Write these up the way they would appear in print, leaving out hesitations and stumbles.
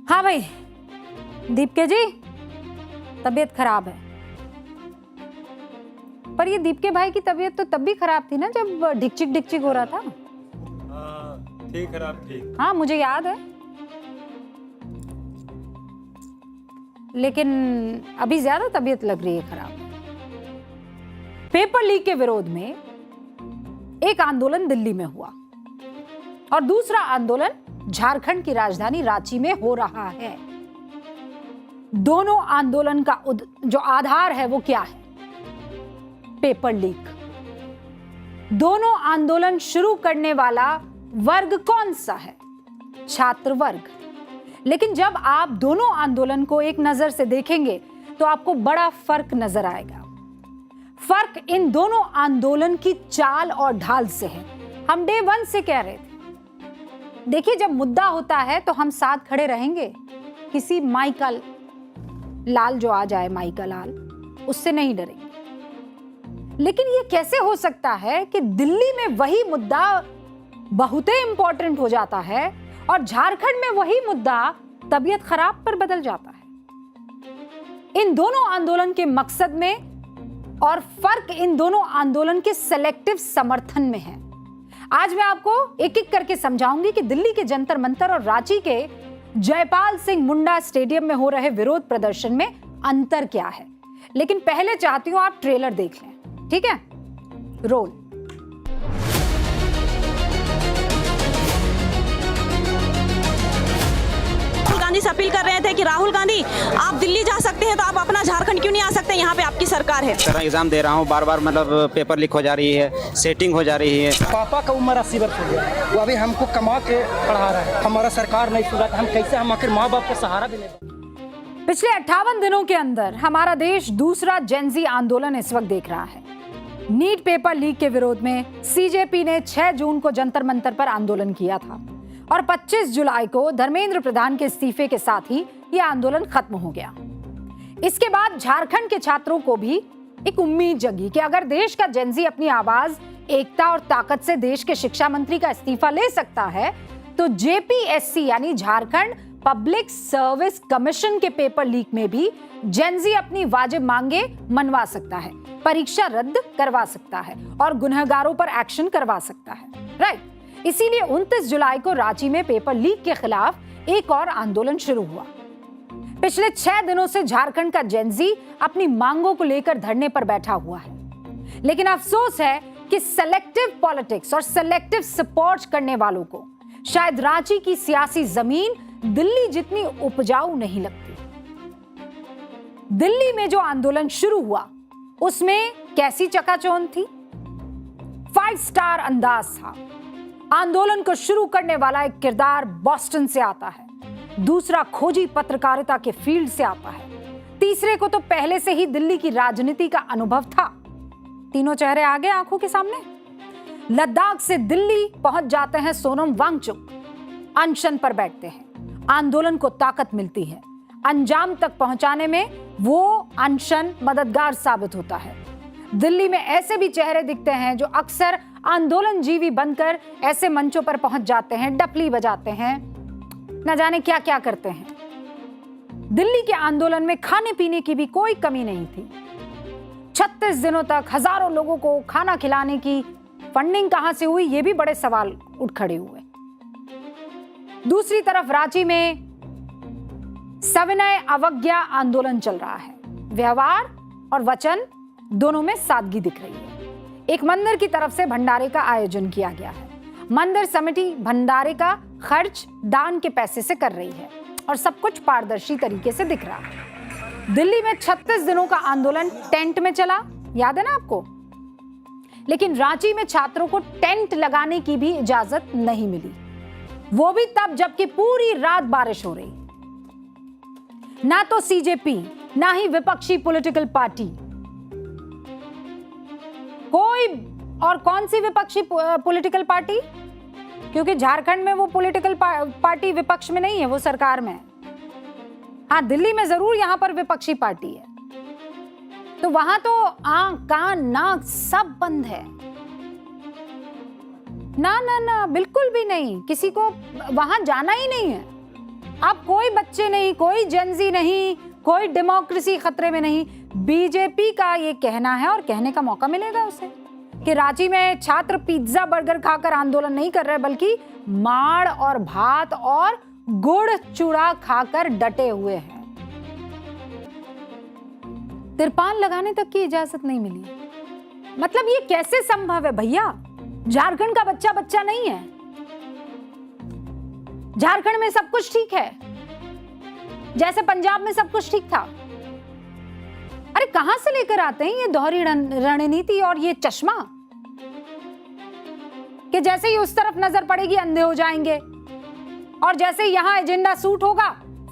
हाँ भाई, दीपके जी तबीयत खराब है। पर ये दीपके भाई की तबीयत तो तब भी खराब थी ना जब ढिकचिक ढिकचिक हो रहा था। हाँ ठीक खराब ठीक। हाँ मुझे याद है, लेकिन अभी ज्यादा तबीयत लग रही है खराब। पेपर लीक के विरोध में एक आंदोलन दिल्ली में हुआ और दूसरा आंदोलन झारखंड की राजधानी रांची में हो रहा है। दोनों आंदोलन का जो आधार है वो क्या है? Paper leak. दोनों आंदोलन शुरू करने वाला वर्ग कौन सा है? छात्र वर्ग। लेकिन जब आप दोनों आंदोलन को एक नजर से देखेंगे तो आपको बड़ा फर्क नजर आएगा। फर्क इन दोनों आंदोलन की चाल और ढाल से है। हम डे 1 से कह रहे थे, देखिए जब मुद्दा होता है तो हम साथ खड़े रहेंगे। किसी माई का लाल जो आ जाए, माई का लाल, उससे नहीं डरेंगे। लेकिन ये कैसे हो सकता है कि दिल्ली में वही मुद्दा बहुत इंपॉर्टेंट हो जाता है और झारखंड में वही मुद्दा तबीयत खराब पर बदल जाता है? इन दोनों आंदोलन के मकसद में और फर्क इन दोनों आंदोलन के सेलेक्टिव समर्थन में है। आज मैं आपको एक एक करके समझाऊंगी कि दिल्ली के जंतर मंतर और रांची के जयपाल सिंह मुंडा स्टेडियम में हो रहे विरोध प्रदर्शन में अंतर क्या है। लेकिन पहले चाहती हूं आप ट्रेलर देख लें, ठीक है? रोल। गांधी से अपील कर रहे थे कि राहुल गांधी आप दिल्ली जा सकते हैं तो आप अपना झारखंड क्यों नहीं आ सकते? यहाँ पे आपकी सरकार है। तरह एग्जाम दे रहा हूँ, बार बार मतलब पेपर लीक हो जा रही है, सेटिंग हो जा रही है। पापा का उम्र 80 वर्ष हो गया, वो अभी हमको कमा के पढ़ा रहा है। हमारा सरकार नहीं सुधरा, हम कैसे हम आखिर माँ बाप का सहारा भी नहीं। पिछले 58 दिनों के अंदर हमारा देश दूसरा जेनजी आंदोलन इस वक्त देख रहा है। नीट पेपर लीक के विरोध में सीजेपी ने 6 जून को जंतर मंतर पर आंदोलन किया था और 25 जुलाई को धर्मेंद्र प्रधान के इस्तीफे के साथ ही यह आंदोलन खत्म हो गया। इसके बाद झारखंड के छात्रों को भी एक उम्मीद जगी कि अगर देश का जेनजी अपनी आवाज, एकता और ताकत से देश के शिक्षा मंत्री का इस्तीफा ले सकता है तो जेपीएससी यानी झारखंड पब्लिक सर्विस कमीशन के पेपर लीक में भी जेनजी अपनी वाजिब मांगे मनवा सकता है, परीक्षा रद्द करवा सकता है और गुनहगारों पर एक्शन करवा सकता है। राइट। इसीलिए 29 जुलाई को रांची में पेपर लीक के खिलाफ एक और आंदोलन शुरू हुआ। पिछले 6 दिनों से झारखंड का जेनजी अपनी मांगों को लेकर धरने पर बैठा हुआ है। लेकिन अफसोस है कि सेलेक्टिव पॉलिटिक्स और सेलेक्टिव सपोर्ट करने वालों को शायद रांची की सियासी जमीन दिल्ली जितनी उपजाऊ नहीं लगती। दिल्ली में जो आंदोलन शुरू हुआ उसमें कैसी चकाचौंध थी? 5 स्टार अंदाज था। आंदोलन को शुरू करने वाला एक किरदार बॉस्टन से आता है, दूसरा खोजी पत्रकारिता के फील्ड से आता है, तीसरे को तो पहले से ही दिल्ली की राजनीति का अनुभव था। तीनों चेहरे आगे आंखों के सामने। लद्दाख से दिल्ली पहुंच जाते हैं सोनम वांगचुक, अनशन पर बैठते हैं, आंदोलन को ताकत मिलती है, अंजाम तक पहुंचाने में वो अनशन मददगार साबित होता है। दिल्ली में ऐसे भी चेहरे दिखते हैं जो अक्सर आंदोलन जीवी बनकर ऐसे मंचों पर पहुंच जाते हैं, डपली बजाते हैं, न जाने क्या क्या करते हैं। दिल्ली के आंदोलन में खाने पीने की भी कोई कमी नहीं थी। 36 दिनों तक हजारों लोगों को खाना खिलाने की फंडिंग कहां से हुई, ये भी बड़े सवाल उठ खड़े हुए। दूसरी तरफ रांची में सविनय अवज्ञा आंदोलन चल रहा है। व्यवहार और वचन दोनों में सादगी दिख रही है। एक मंदिर की तरफ से भंडारे का आयोजन किया गया है। मंदिर समिति भंडारे का खर्च दान के पैसे से कर रही है और सब कुछ पारदर्शी तरीके से दिख रहा है। दिल्ली में 36 दिनों का आंदोलन टेंट में चला, याद है ना आपको? लेकिन रांची में छात्रों को टेंट लगाने की भी इजाजत नहीं मिली, वो भी तब जबकि पूरी रात बारिश हो रही। ना तो सीजेपी, ना ही विपक्षी पॉलिटिकल पार्टी, कोई और कौन सी विपक्षी पॉलिटिकल पार्टी, क्योंकि झारखंड में वो पॉलिटिकल पार्टी विपक्ष में नहीं है, वो सरकार में है। हाँ, दिल्ली में जरूर यहां पर विपक्षी पार्टी है, तो वहां तो आंख कान नाक सब बंद है। ना ना ना, बिल्कुल भी नहीं, किसी को वहां जाना ही नहीं है। अब कोई बच्चे नहीं, कोई जेनजी नहीं, कोई डेमोक्रेसी खतरे में नहीं। बीजेपी का ये कहना है और कहने का मौका मिलेगा उसे कि रांची में छात्र पिज्जा बर्गर खाकर आंदोलन नहीं कर रहे, बल्कि माड़ और भात और गुड़ चूड़ा खाकर डटे हुए हैं। तिरपाल लगाने तक की इजाजत नहीं मिली। मतलब ये कैसे संभव है भैया? झारखंड का बच्चा बच्चा नहीं है। झारखंड में सब कुछ ठीक है, जैसे पंजाब में सब कुछ ठीक था। अरे कहां से लेकर आते हैं ये दोहरी रणनीति और ये चश्मा कि जैसे ही उस तरफ नजर पड़ेगी अंधे हो जाएंगे, और जैसे ही यहां एजेंडा सूट होगा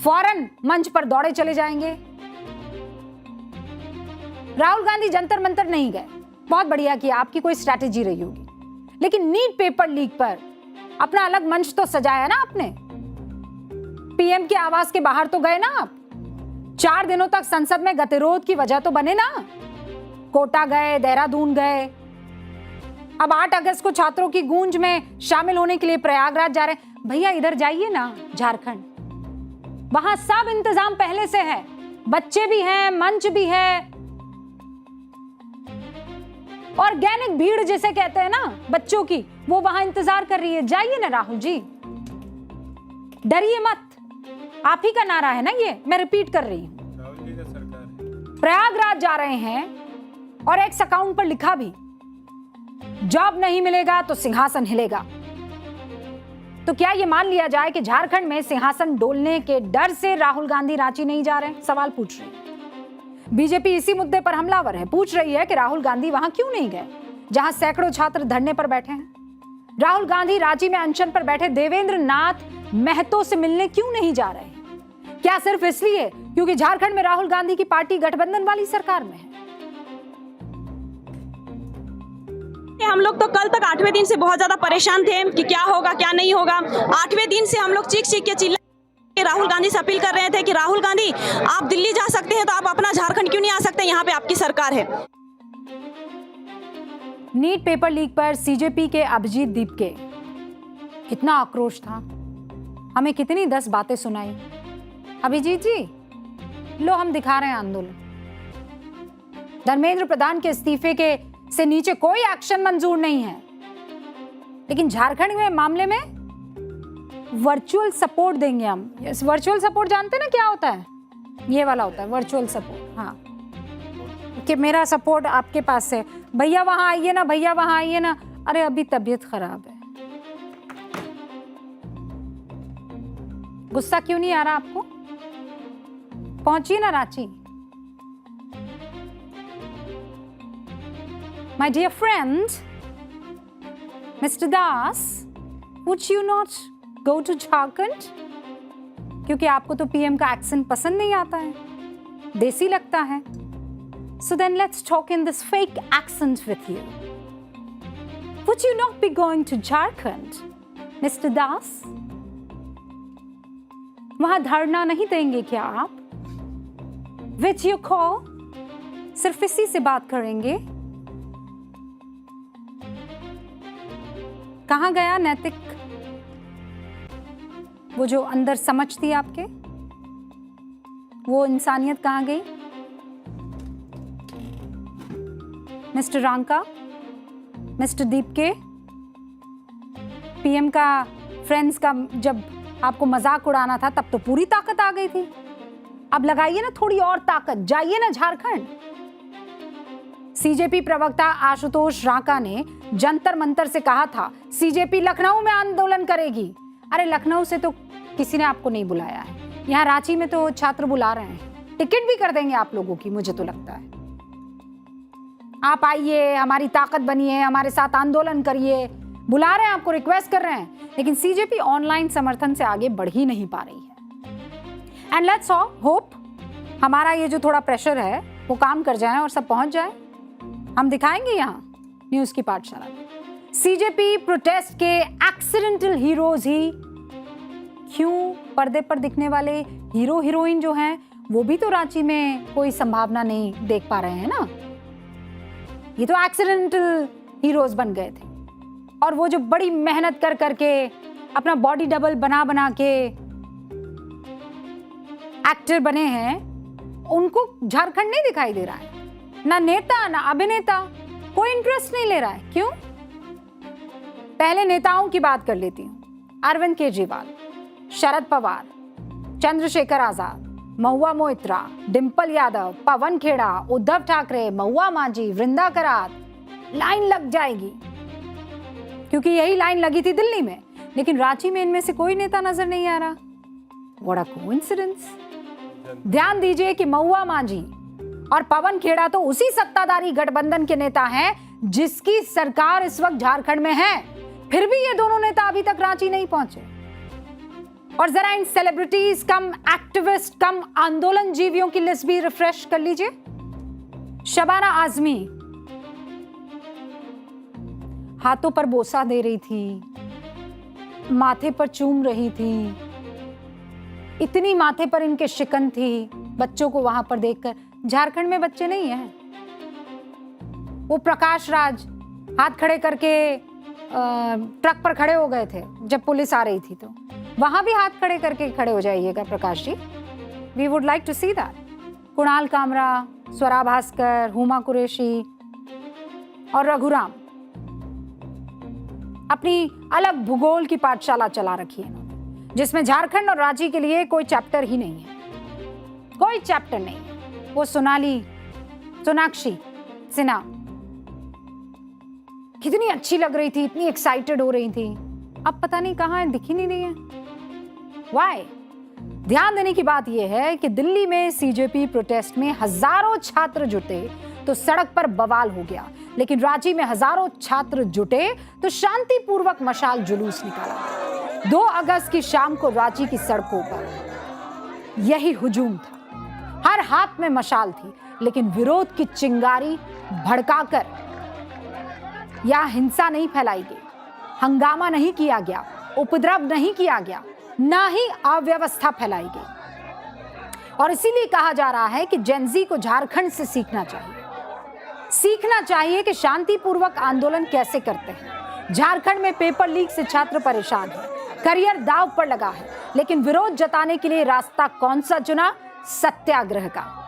फौरन मंच पर दौड़े चले जाएंगे। राहुल गांधी जंतर मंतर नहीं गए, बहुत बढ़िया किया, आपकी कोई स्ट्रैटेजी रही होगी, लेकिन नीट पेपर लीक पर अपना अलग मंच तो सजाया ना आपने। पीएम के आवास के बाहर तो गए ना आप, 4 दिनों तक संसद में गतिरोध की वजह तो बने ना। कोटा गए, देहरादून गए, अब 8 अगस्त को छात्रों की गूंज में शामिल होने के लिए प्रयागराज जा रहे हैं। भैया इधर जाइए ना झारखंड, वहां सब इंतजाम पहले से है, बच्चे भी हैं, मंच भी है, ऑर्गेनिक भीड़ जिसे कहते हैं ना बच्चों की, वो वहां इंतजार कर रही है। जाइए ना राहुल जी, डरिए मत, आप ही का नारा है ना ये, मैं रिपीट कर रही हूं। राहुल जी का सरकार है। प्रयागराज जा रहे हैं और एक्स अकाउंट पर लिखा भी, जॉब नहीं मिलेगा तो सिंहासन हिलेगा। तो क्या ये मान लिया जाए कि झारखंड में सिंहासन डोलने के डर से राहुल गांधी रांची नहीं जा रहे हैं? सवाल पूछ रही है बीजेपी। इसी मुद्दे पर हमलावर है, पूछ रही है कि राहुल गांधी वहां क्यों नहीं गए जहां सैकड़ों छात्र धरने पर बैठे हैं। राहुल गांधी रांची में अनशन पर बैठे देवेंद्र नाथ महतो से मिलने क्यों नहीं जा रहे हैं? क्या सिर्फ इसलिए क्योंकि झारखंड में राहुल गांधी की पार्टी गठबंधन वाली सरकार में है? हम लोग तो कल तक 8वें दिन से बहुत ज्यादा परेशान थे कि क्या होगा क्या नहीं होगा। 8वें दिन से हम लोग चीख के चिल्ला राहुल गांधी से अपील कर रहे थे कि राहुल गांधी आप दिल्ली जा सकते हैं तो आप अपना झारखंड क्यों नहीं आ सकते? यहाँ पे आपकी सरकार है। नीट पेपर लीक पर सीजेपी के अभिजीत दीपके, कितना आक्रोश था, हमें कितनी 10 बातें सुनाई। अभिजीत जी लो, हम दिखा रहे हैं आंदोलन। धर्मेंद्र प्रधान के इस्तीफे के से नीचे कोई एक्शन मंजूर नहीं है, लेकिन झारखंड में मामले में वर्चुअल सपोर्ट देंगे हम। यस, वर्चुअल सपोर्ट जानते हैं ना क्या होता है? ये वाला होता है वर्चुअल सपोर्ट। हाँ, कि मेरा सपोर्ट आपके पास है, भैया वहां आइए ना, भैया वहां आइए ना। अरे अभी तबीयत खराब है। गुस्सा क्यों नहीं आ रहा आपको? पहुंचिए ना Ranchi. My dear friend mister Das, would you not go to Jharkhand? क्योंकि आपको तो पीएम का एक्सेंट पसंद नहीं आता है, देसी लगता है। So then let's talk in this fake accent with you. Would you not be going to Jharkhand, Mr. Das? वहां धरना नहीं देंगे क्या आप? Video call? सिर्फ इसी से बात करेंगे? कहां गया नैतिक, वो जो अंदर समझ थी आपके, वो इंसानियत कहां गई? Mister Ranka, mister Dipke, PM का फ्रेंड्स का जब आपको मजाक उड़ाना था तब तो पूरी ताकत आ गई थी। अब लगाइए ना थोड़ी और ताकत, जाइए ना झारखंड। सीजेपी प्रवक्ता आशुतोष रांका ने जंतर मंतर से कहा था सीजेपी लखनऊ में आंदोलन करेगी। अरे लखनऊ से तो किसी ने आपको नहीं बुलाया है, यहाँ रांची में तो छात्र बुला रहे हैं, टिकट भी कर देंगे आप लोगों की, मुझे तो लगता है। आप आइए, हमारी ताकत बनिए, हमारे साथ आंदोलन करिए, बुला रहे हैं आपको, रिक्वेस्ट कर रहे हैं, लेकिन सीजेपी ऑनलाइन समर्थन से आगे बढ़ ही नहीं पा रही है। एंड लेट्स होप हमारा ये जो थोड़ा प्रेशर है वो काम कर जाए और सब पहुंच जाए। हम दिखाएंगे यहाँ न्यूज की पाठशाला में सीजेपी प्रोटेस्ट के एक्सीडेंटल हीरोज ही क्यों? पर्दे पर दिखने वाले हीरो हीरोइन जो हैं वो भी तो रांची में कोई संभावना नहीं देख पा रहे हैं ना। ये तो एक्सीडेंटल हीरोज बन गए थे, और वो जो बड़ी मेहनत कर करके अपना बॉडी डबल बना बना के एक्टर बने हैं उनको झारखंड नहीं दिखाई दे रहा है, ना नेता ना अभिनेता, कोई इंटरेस्ट नहीं ले रहा है। क्यों? पहले नेताओं की बात कर लेती हूं। अरविंद केजरीवाल, शरद पवार, चंद्रशेखर आजाद, महुआ मोइत्रा, डिंपल यादव, पवन खेड़ा, उद्धव ठाकरे, महुआ माझी, वृंदा करात, लाइन लग जाएगी, क्योंकि यही लाइन लगी थी दिल्ली में। लेकिन रांची में इनमें से कोई नेता नजर नहीं आ रहा। What a coincidence. ध्यान दीजिए कि महुआ माझी और पवन खेड़ा तो उसी सत्ताधारी गठबंधन के नेता हैं जिसकी सरकार इस वक्त झारखंड में है, फिर भी ये दोनों नेता अभी तक रांची नहीं पहुंचे। और जरा इन सेलिब्रिटीज कम एक्टिविस्ट कम आंदोलन जीवियों की लिस्ट भी रिफ्रेश कर लीजिए। शबाना आजमी हाथों पर बोसा दे रही थी, माथे पर चूम रही थी, इतनी माथे पर इनके शिकन थी बच्चों को वहां पर देखकर। झारखंड में बच्चे नहीं हैं। वो प्रकाश राज हाथ खड़े करके ट्रक पर खड़े हो गए थे जब पुलिस आ रही थी, तो वहां भी हाथ खड़े करके खड़े हो जाइएगा Prakash ji. We would like to see that. Kunal Kamra, Swara Bhaskar, Huma Qureshi और रघुराम अपनी अलग भूगोल की पाठशाला चला रखी है, जिसमें झारखंड और रांची के लिए कोई चैप्टर ही नहीं है, कोई चैप्टर नहीं है। वो सोनाक्षी सिन्हा कितनी अच्छी लग रही थी, इतनी एक्साइटेड हो रही थी, अब पता नहीं कहां है, दिख ही नहीं रही है। वाई? ध्यान देने की बात यह है कि दिल्ली में सीजेपी प्रोटेस्ट में हजारों छात्र जुटे तो सड़क पर बवाल हो गया, लेकिन रांची में हजारों छात्र जुटे तो शांतिपूर्वक मशाल जुलूस निकाला। 2 अगस्त की शाम को रांची की सड़कों पर यही हुजूम था। हर हाथ में मशाल थी, लेकिन विरोध की चिंगारी भड़काकर या हिंसा नहीं फैलाई गई, हंगामा नहीं किया गया, उपद्रव नहीं किया गया, ना ही अव्यवस्था फैलाई गई। और इसीलिए कहा जा रहा है कि जेनजी को झारखंड से सीखना चाहिए कि शांतिपूर्वक आंदोलन कैसे करते हैं। झारखंड में पेपर लीक से छात्र परेशान हैं, करियर दांव पर लगा है, लेकिन विरोध जताने के लिए रास्ता कौन सा चुना? सत्याग्रह का।